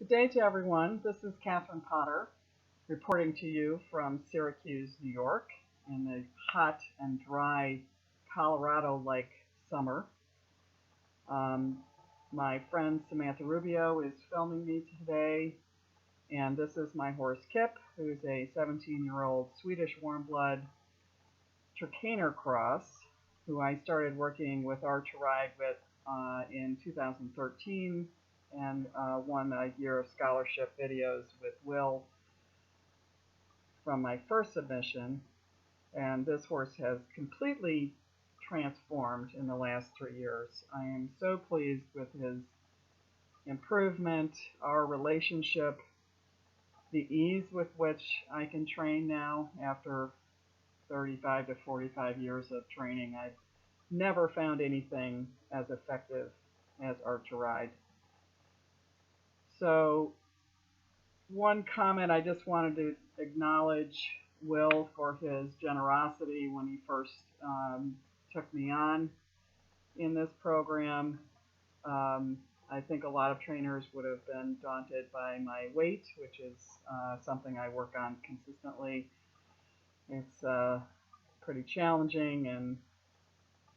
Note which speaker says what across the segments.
Speaker 1: Good day to everyone. This is Katherine Potter reporting to you from Syracuse, New York in the hot and dry Colorado-like summer. My friend Samantha Rubio is filming me today, and this is my horse Kip, who's a 17-year-old Swedish warm-blood Trakehner cross, who I started working with Art2Ride with in 2013 and won a year of scholarship videos with Will from my first submission. And this horse has completely transformed in the last 3 years. I am so pleased with his improvement, our relationship, the ease with which I can train now after 35 to 45 years of training. I've never found anything as effective as Art2Ride. So one comment, I just wanted to acknowledge Will for his generosity when he first took me on in this program. I think a lot of trainers would have been daunted by my weight, which is something I work on consistently. It's pretty challenging, and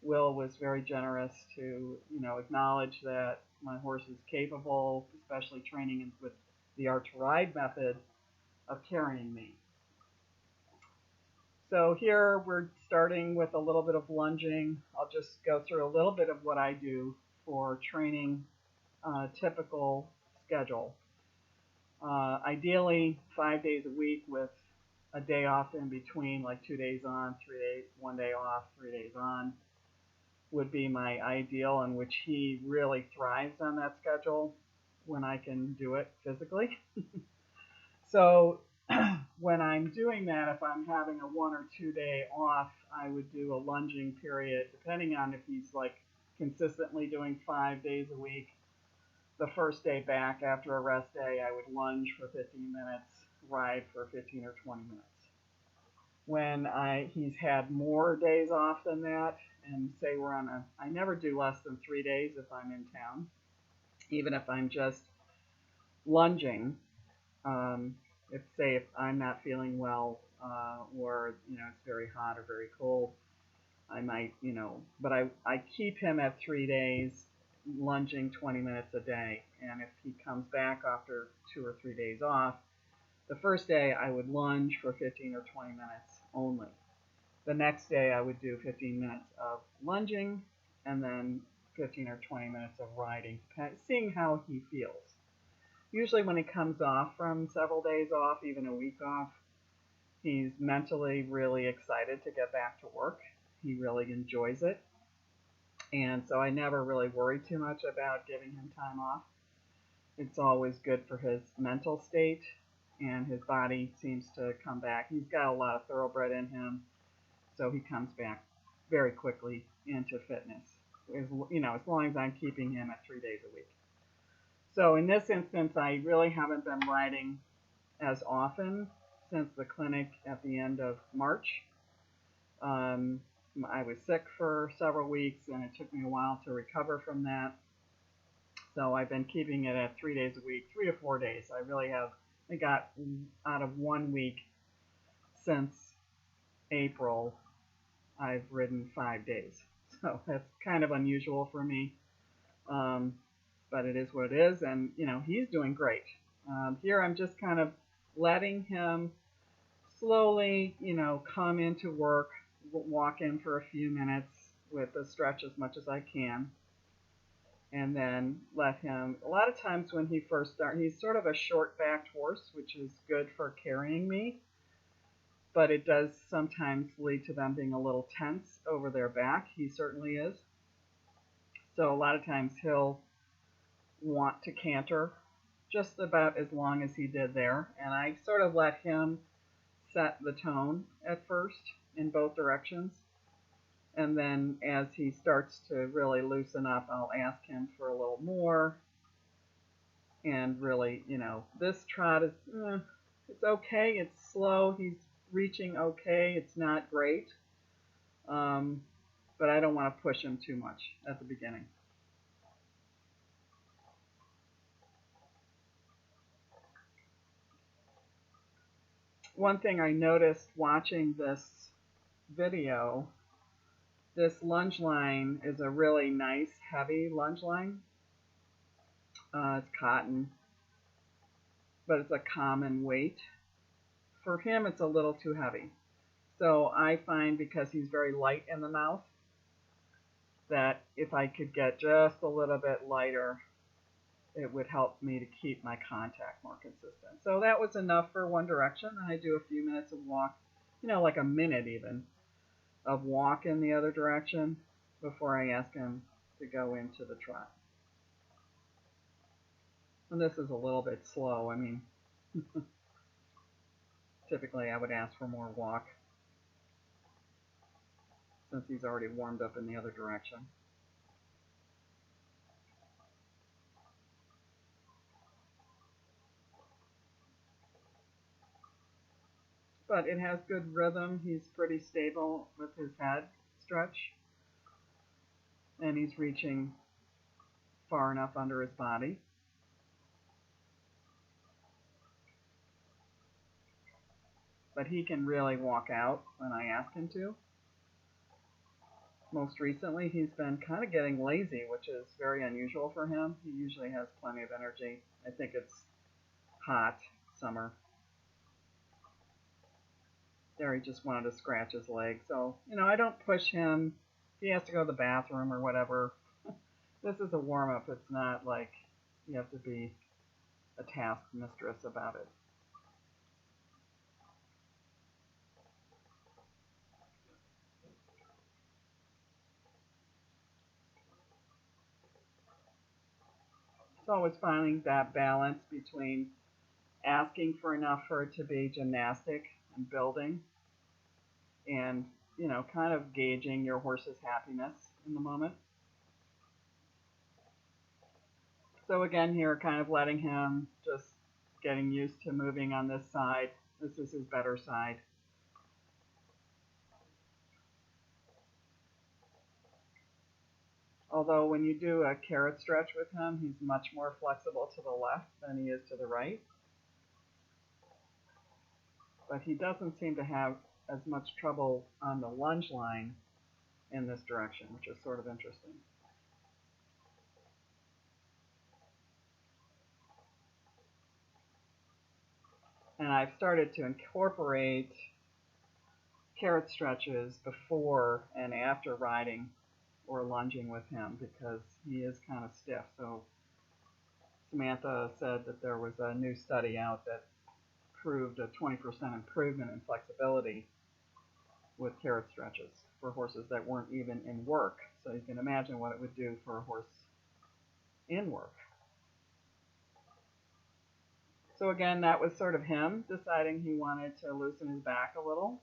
Speaker 1: Will was very generous to, acknowledge that my horse is capable, especially training with the Art2Ride method, of carrying me. So here we're starting with a little bit of lunging. I'll just go through a little bit of what I do for training a typical schedule. Ideally 5 days a week with a day off in between, like 2 days on, 3 days, 1 day off, 3 days on, would be my ideal, in which he really thrives on that schedule when I can do it physically. So when I'm doing that, if I'm having a 1 or 2 day off, I would do a lunging period, depending on if he's like consistently doing 5 days a week. The first day back after a rest day, I would lunge for 15 minutes, ride for 15 or 20 minutes. When he's had more days off than that, and say we're on I never do less than 3 days if I'm in town, even if I'm just lunging. If I'm not feeling well, or it's very hot or very cold, I might, but I keep him at 3 days, lunging 20 minutes a day. And if he comes back after 2 or 3 days off, the first day I would lunge for 15 or 20 minutes only. The next day I would do 15 minutes of lunging and then 15 or 20 minutes of riding, seeing how he feels. Usually when he comes off from several days off, even a week off, he's mentally really excited to get back to work. He really enjoys it. And so I never really worry too much about giving him time off. It's always good for his mental state, and his body seems to come back. He's got a lot of thoroughbred in him, so he comes back very quickly into fitness, as long as I'm keeping him at 3 days a week. So in this instance, I really haven't been riding as often since the clinic at the end of March. I was sick for several weeks, and it took me a while to recover from that. So I've been keeping it at 3 days a week, 3 to 4 days. I got out of 1 week since April. I've ridden 5 days. So that's kind of unusual for me. But it is what it is, and he's doing great. Here I'm just kind of letting him slowly, come into work, walk in for a few minutes with a stretch as much as I can, and then let him. A lot of times when he first starts, he's sort of a short-backed horse, which is good for carrying me, but it does sometimes lead to them being a little tense over their back. He certainly is. So a lot of times he'll want to canter just about as long as he did there, and I sort of let him set the tone at first in both directions, and then as he starts to really loosen up, I'll ask him for a little more. And really, this trot is it's okay, it's slow, he's reaching okay, it's not great, but I don't want to push him too much at the beginning. one thing I noticed watching this video, this lunge line is a really nice, heavy lunge line. It's cotton, but it's a common weight. For him, it's a little too heavy. So I find, because he's very light in the mouth, that if I could get just a little bit lighter, it would help me to keep my contact more consistent. So that was enough for one direction. And I do a few minutes of walk, like a minute even, of walk in the other direction before I ask him to go into the trot. And this is a little bit slow. I mean, typically I would ask for more walk since he's already warmed up in the other direction. But it has good rhythm. He's pretty stable with his head stretch. And he's reaching far enough under his body. But he can really walk out when I ask him to. Most recently, he's been kind of getting lazy, which is very unusual for him. He usually has plenty of energy. I think it's hot, summer. There, he just wanted to scratch his leg. So, I don't push him. If he has to go to the bathroom or whatever, this is a warm-up. It's not like you have to be a task mistress about it. It's always finding that balance between asking for enough for it to be gymnastic and building, and kind of gauging your horse's happiness in the moment. So again, here, kind of letting him just getting used to moving on this side. This is his better side. Although when you do a carrot stretch with him, he's much more flexible to the left than he is to the right. But he doesn't seem to have as much trouble on the lunge line in this direction, which is sort of interesting. And I've started to incorporate carrot stretches before and after riding or lunging with him because he is kind of stiff. So Samantha said that there was a new study out that proved a 20% improvement in flexibility with carrot stretches for horses that weren't even in work. So you can imagine what it would do for a horse in work. So again, that was sort of him deciding he wanted to loosen his back a little.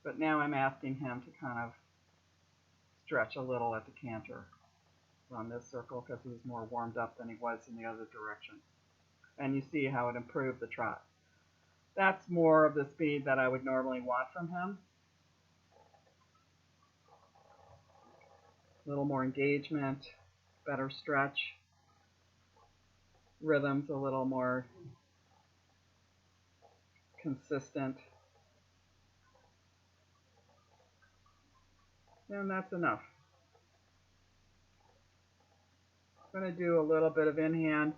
Speaker 1: But now I'm asking him to kind of stretch a little at the canter on this circle because he's more warmed up than he was in the other direction. And you see how it improved the trot. That's more of the speed that I would normally want from him. A little more engagement, better stretch, rhythm's a little more consistent. And that's enough. I'm going to do a little bit of in-hand.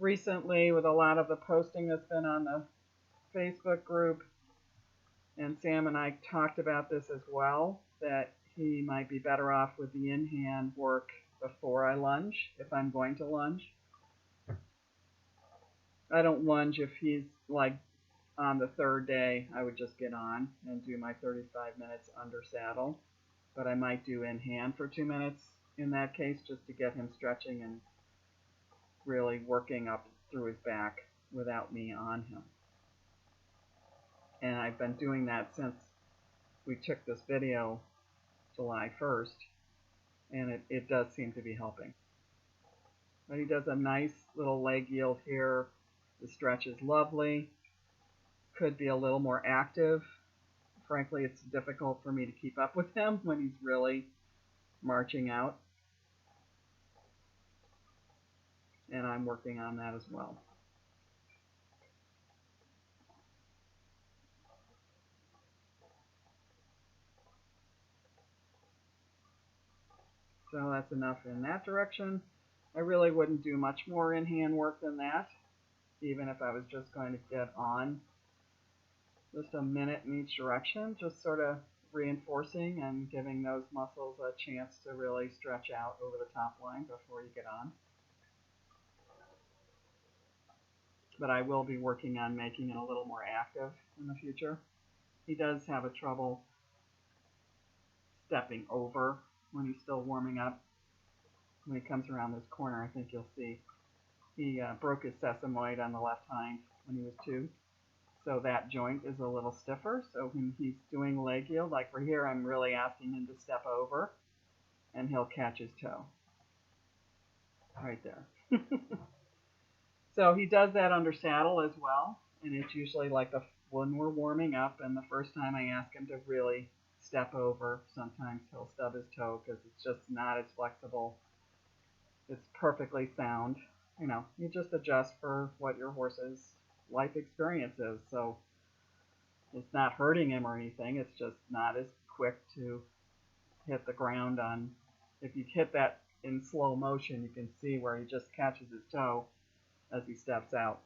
Speaker 1: Recently, with a lot of the posting that's been on the Facebook group, and Sam and I talked about this as well, that he might be better off with the in-hand work before I lunge, if I'm going to lunge. I don't lunge if he's like on the third day. I would just get on and do my 35 minutes under saddle. But I might do in-hand for 2 minutes in that case just to get him stretching and really working up through his back without me on him. And I've been doing that since we took this video July 1st, and it does seem to be helping. But he does a nice little leg yield here. The stretch is lovely. Could be a little more active frankly, it's difficult for me to keep up with him when he's really marching out. And I'm working on that as well. So that's enough in that direction. I really wouldn't do much more in-hand work than that, even if I was just going to get on just a minute in each direction, just sort of reinforcing and giving those muscles a chance to really stretch out over the top line before you get on. But I will be working on making it a little more active in the future. He does have a trouble stepping over when he's still warming up. When he comes around this corner, I think you'll see he broke his sesamoid on the left hind when he was 2. So that joint is a little stiffer. So when he's doing leg yield, like for here, I'm really asking him to step over, and he'll catch his toe. Right there. So he does that under saddle as well, and it's usually like when we're warming up and the first time I ask him to really step over, sometimes he'll stub his toe because it's just not as flexible. It's perfectly sound. You know, you just adjust for what your horse's life experience is. So it's not hurting him or anything. It's just not as quick to hit the ground on. If you hit that in slow motion, you can see where he just catches his toe as he steps out.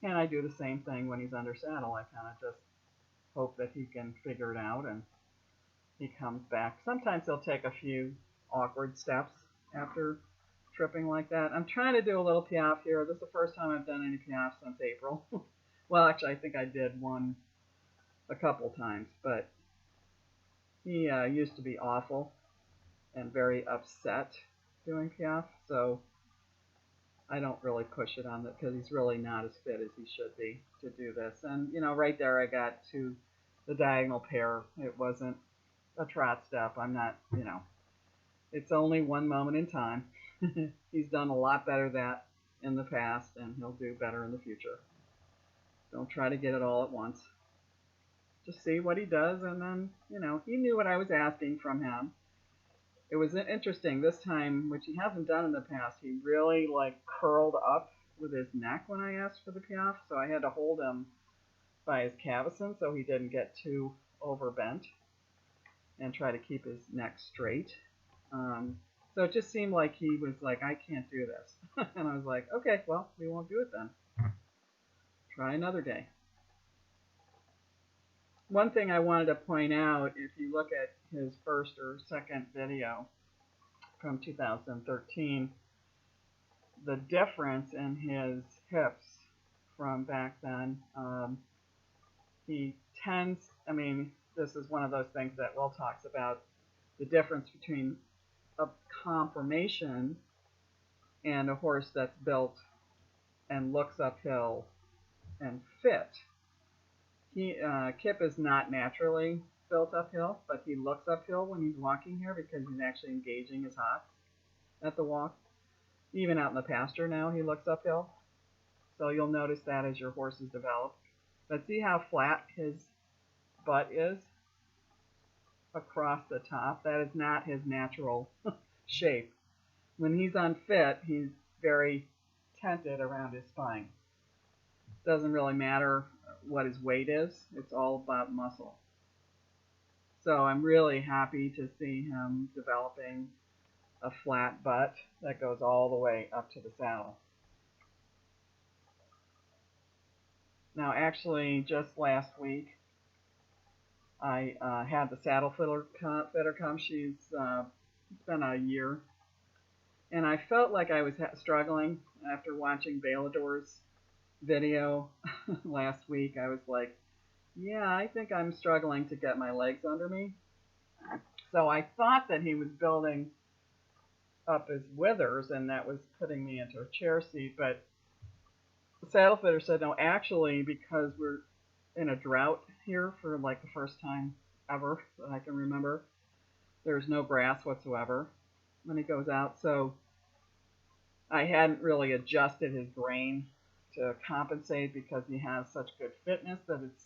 Speaker 1: And I do the same thing when he's under saddle. I kind of just hope that he can figure it out and he comes back. Sometimes he'll take a few awkward steps after tripping like that. I'm trying to do a little piaffe here. This is the first time I've done any piaffe since April. Well, actually, I think I did one a couple times, but he used to be awful and very upset doing piaffe, so I don't really push it on that because he's really not as fit as he should be to do this. And, you know, right there I got to the diagonal pair. It wasn't a trot step. I'm not, you know, it's only one moment in time. He's done a lot better that in the past, and he'll do better in the future. Don't try to get it all at once. Just see what he does, and then, you know, he knew what I was asking from him. It was interesting this time, which he hasn't done in the past. He really like curled up with his neck when I asked for the piaffe, so I had to hold him by his cavison so he didn't get too overbent and try to keep his neck straight. So it just seemed like he was like, I can't do this. And I was like, okay, well, we won't do it then. Try another day. One thing I wanted to point out, if you look at his first or second video from 2013, the difference in his hips from back then, he tends, I mean, this is one of those things that Will talks about, the difference between a conformation and a horse that's built and looks uphill and fit. Kip is not naturally built uphill, but he looks uphill when he's walking here because he's actually engaging his hocks at the walk. Even out in the pasture now, he looks uphill. So you'll notice that as your horses develop. But see how flat his butt is across the top? That is not his natural shape. When he's unfit, he's very tented around his spine. Doesn't really matter what his weight is. It's all about muscle. So I'm really happy to see him developing a flat butt that goes all the way up to the saddle. Now actually just last week I had the saddle fitter come. She's it's been a year. And I felt like I was struggling after watching Balador's video last week. I was like, yeah, I think I'm struggling to get my legs under me. So I thought that he was building up his withers and that was putting me into a chair seat, but the saddle fitter said, no, actually, because we're in a drought here for like the first time ever that I can remember, there's no grass whatsoever when he goes out. So I hadn't really adjusted his grain to compensate because he has such good fitness that it's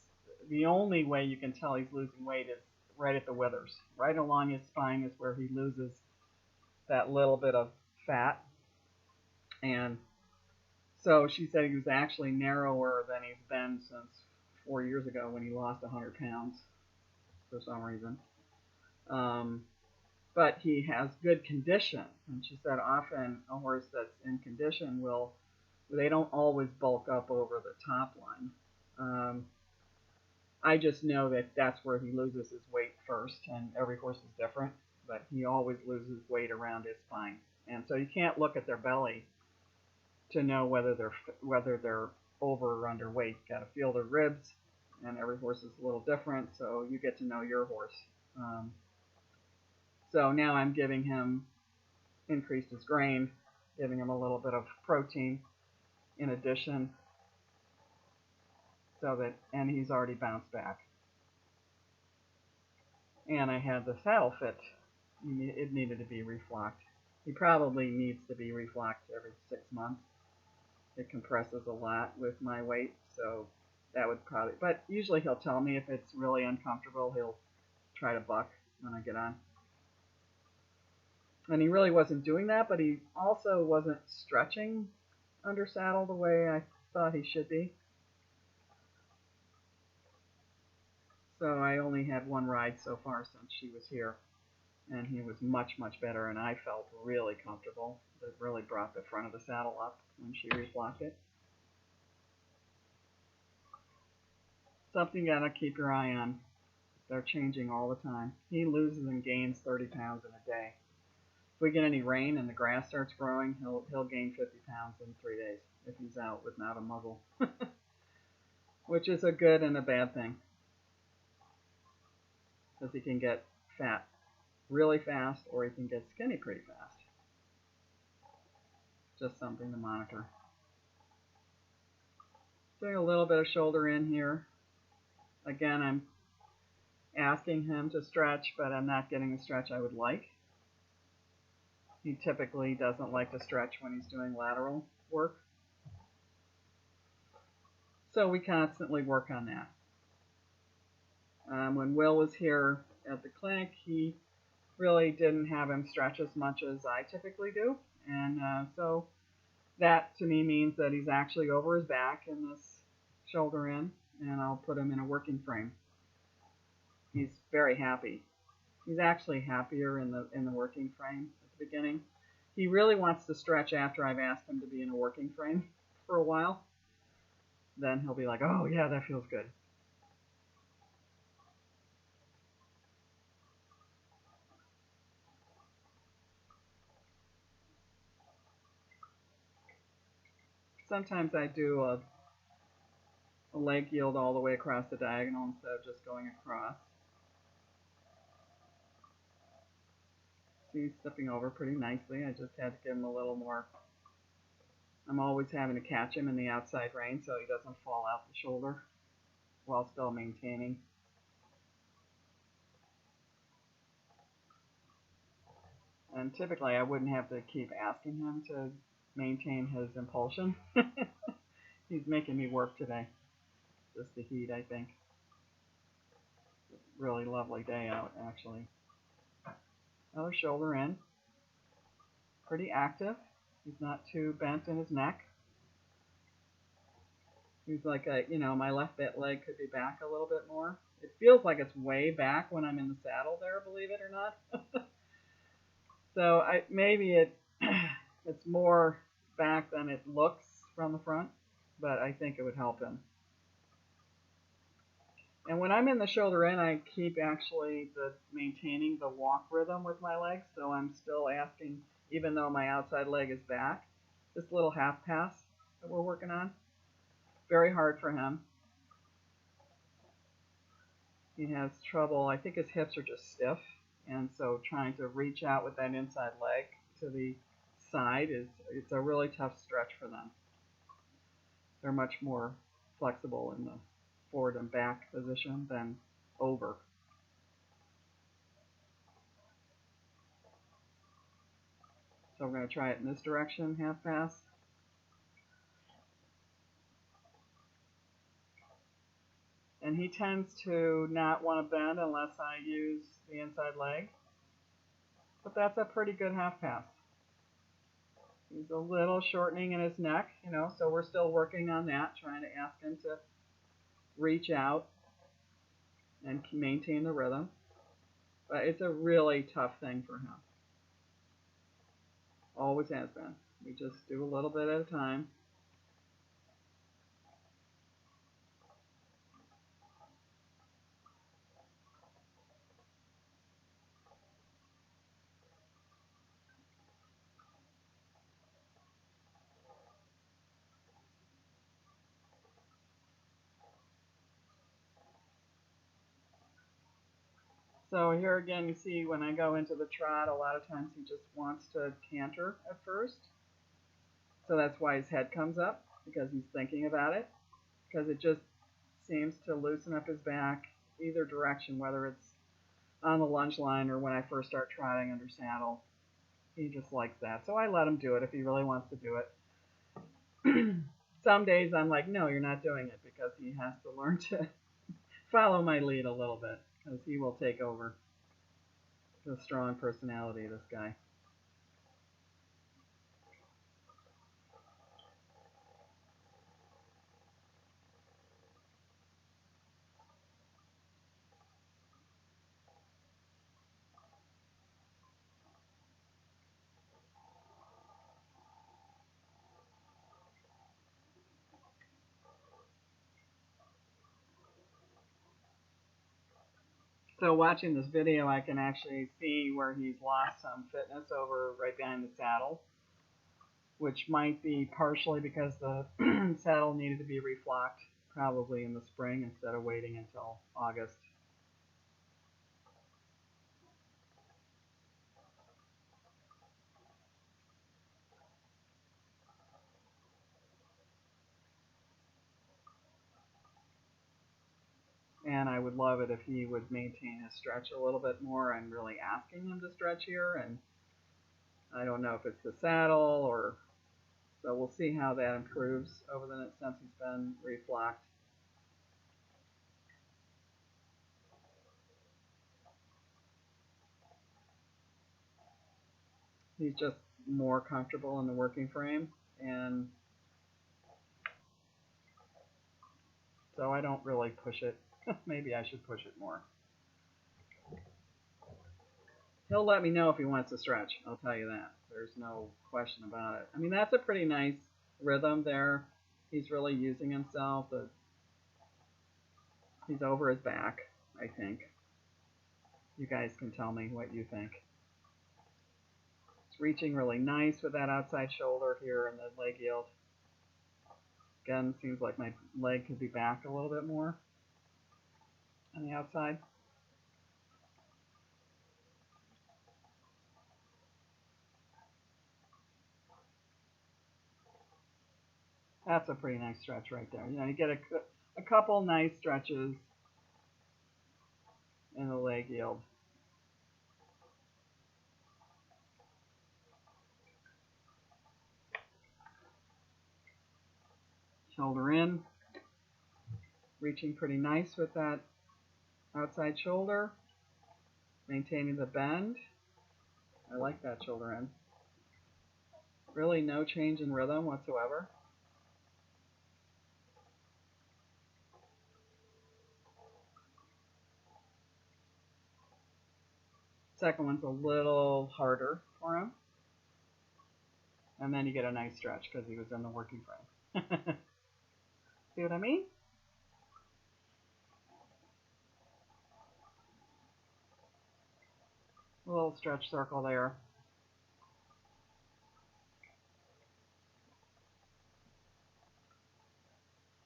Speaker 1: the only way you can tell he's losing weight is right at the withers. Right along his spine is where he loses that little bit of fat. And so she said he was actually narrower than he's been since 4 years ago when he lost 100 pounds for some reason. But he has good condition. And she said often a horse that's in condition they don't always bulk up over the top line. I just know that that's where he loses his weight first, and every horse is different, but he always loses weight around his spine. And so you can't look at their belly to know whether they're over or underweight. You got to feel their ribs, and every horse is a little different, so you get to know your horse. So now I'm giving him increased his grain, giving him a little bit of protein in addition, and he's already bounced back. And I had the saddle fit. It needed to be reflocked. He probably needs to be reflocked every 6 months. It compresses a lot with my weight, so that would probably, but usually he'll tell me if it's really uncomfortable, he'll try to buck when I get on. And he really wasn't doing that, but he also wasn't stretching under saddle the way I thought he should be. So I only had one ride so far since she was here, and he was much, much better, and I felt really comfortable. It really brought the front of the saddle up when she reflocked it. Something you gotta keep your eye on. They're changing all the time. He loses and gains 30 pounds in a day. If we get any rain and the grass starts growing, he'll gain 50 pounds in 3 days if he's out without a muzzle, which is a good and a bad thing, because he can get fat really fast or he can get skinny pretty fast. Just something to monitor. Doing a little bit of shoulder in here. Again, I'm asking him to stretch, but I'm not getting the stretch I would like. He typically doesn't like to stretch when he's doing lateral work. So we constantly work on that. When Will was here at the clinic, he really didn't have him stretch as much as I typically do. And so that to me means that he's actually over his back in this shoulder in, and I'll put him in a working frame. He's very happy. He's actually happier in the working frame at the beginning. He really wants to stretch after I've asked him to be in a working frame for a while. Then he'll be like, oh yeah, that feels good. Sometimes I do a leg yield all the way across the diagonal instead of just going across. He's stepping over pretty nicely. I just had to give him a little more. I'm always having to catch him in the outside rein so he doesn't fall out the shoulder while still maintaining. And typically I wouldn't have to keep asking him to maintain his impulsion. He's making me work today. Just the heat, I think. Really lovely day out, actually. Another shoulder in. Pretty active. He's not too bent in his neck. He's like, my left leg could be back a little bit more. It feels like it's way back when I'm in the saddle there, believe it or not. So maybe it's more back than it looks from the front, but I think it would help him. And when I'm in the shoulder in, I keep actually maintaining the walk rhythm with my legs, so I'm still asking, even though my outside leg is back, this little half pass that we're working on, very hard for him. He has trouble, I think his hips are just stiff, and so trying to reach out with that inside leg to the side it's a really tough stretch for them. They're much more flexible in the forward and back position than over. So we're going to try it in this direction, half pass. And he tends to not want to bend unless I use the inside leg. But that's a pretty good half pass. He's a little shortening in his neck, so we're still working on that, trying to ask him to reach out and maintain the rhythm. But it's a really tough thing for him. Always has been. We just do a little bit at a time. So here again, you see when I go into the trot, a lot of times he just wants to canter at first. So that's why his head comes up, because he's thinking about it. Because it just seems to loosen up his back either direction, whether it's on the lunge line or when I first start trotting under saddle. He just likes that. So I let him do it if he really wants to do it. Some days I'm like, no, you're not doing it, because he has to learn to follow my lead a little bit, because he will take over. The strong personality, this guy. So watching this video, I can actually see where he's lost some fitness over right behind the saddle, which might be partially because the saddle needed to be reflocked probably in the spring instead of waiting until August. And I would love it if he would maintain his stretch a little bit more. I'm really asking him to stretch here, and I don't know if it's the saddle or... So we'll see how that improves over the since he's been reflocked. He's just more comfortable in the working frame, and so I don't really push it. Maybe I should push it more. He'll let me know if he wants to stretch, I'll tell you that. There's no question about it. I mean, that's a pretty nice rhythm there. He's really using himself. He's over his back, I think. You guys can tell me what you think. It's reaching really nice with that outside shoulder here and the leg yield. Again, seems like my leg could be back a little bit more on the outside. That's a pretty nice stretch right there. You get a couple nice stretches in the leg yield. Shoulder in. Reaching pretty nice with that outside shoulder. Maintaining the bend. I like that shoulder in. Really no change in rhythm whatsoever. Second one's a little harder for him. And then you get a nice stretch because he was in the working frame. See what I mean? A little stretch circle there.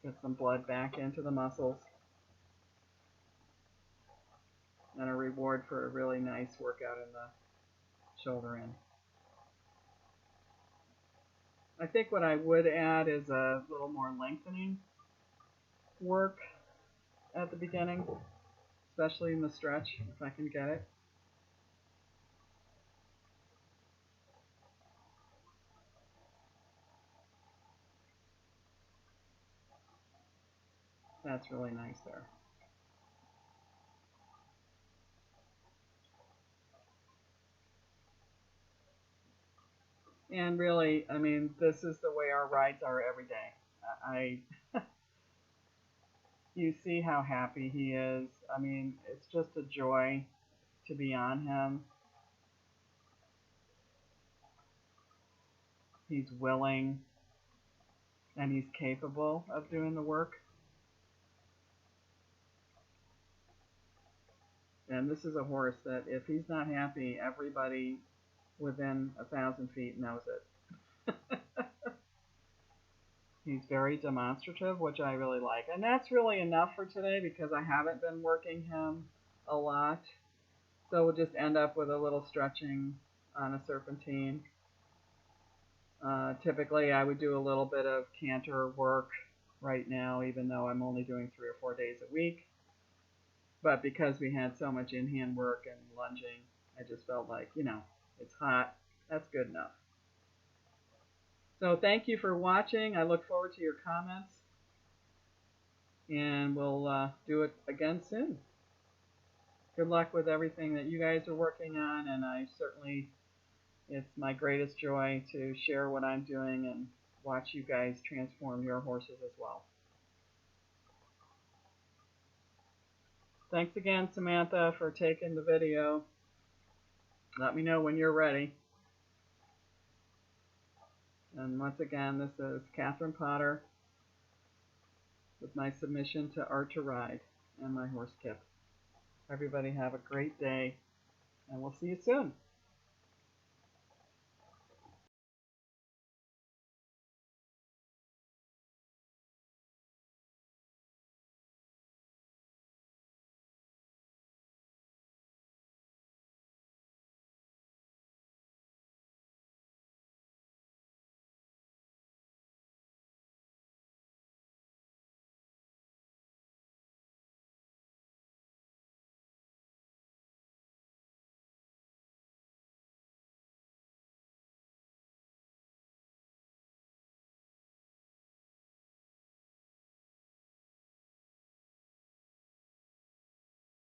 Speaker 1: Get some blood back into the muscles. And a reward for a really nice workout in the shoulder in. I think what I would add is a little more lengthening work at the beginning, especially in the stretch, if I can get it. That's really nice there. And really, I mean, this is the way our rides are every day. I You see how happy he is. I mean, it's just a joy to be on him. He's willing and he's capable of doing the work. And this is a horse that if he's not happy, everybody within 1,000 feet knows it. He's very demonstrative, which I really like. And that's really enough for today because I haven't been working him a lot. So we'll just end up with a little stretching on a serpentine. Typically, I would do a little bit of canter work right now, even though I'm only doing 3 or 4 days a week. But because we had so much in-hand work and lunging, I just felt like, it's hot. That's good enough. So thank you for watching. I look forward to your comments. And we'll do it again soon. Good luck with everything that you guys are working on. And it's my greatest joy to share what I'm doing and watch you guys transform your horses as well. Thanks again, Samantha, for taking the video. Let me know when you're ready. And once again, this is Katherine Potter with my submission to Art2Ride and my horse Kip. Everybody have a great day, and we'll see you soon.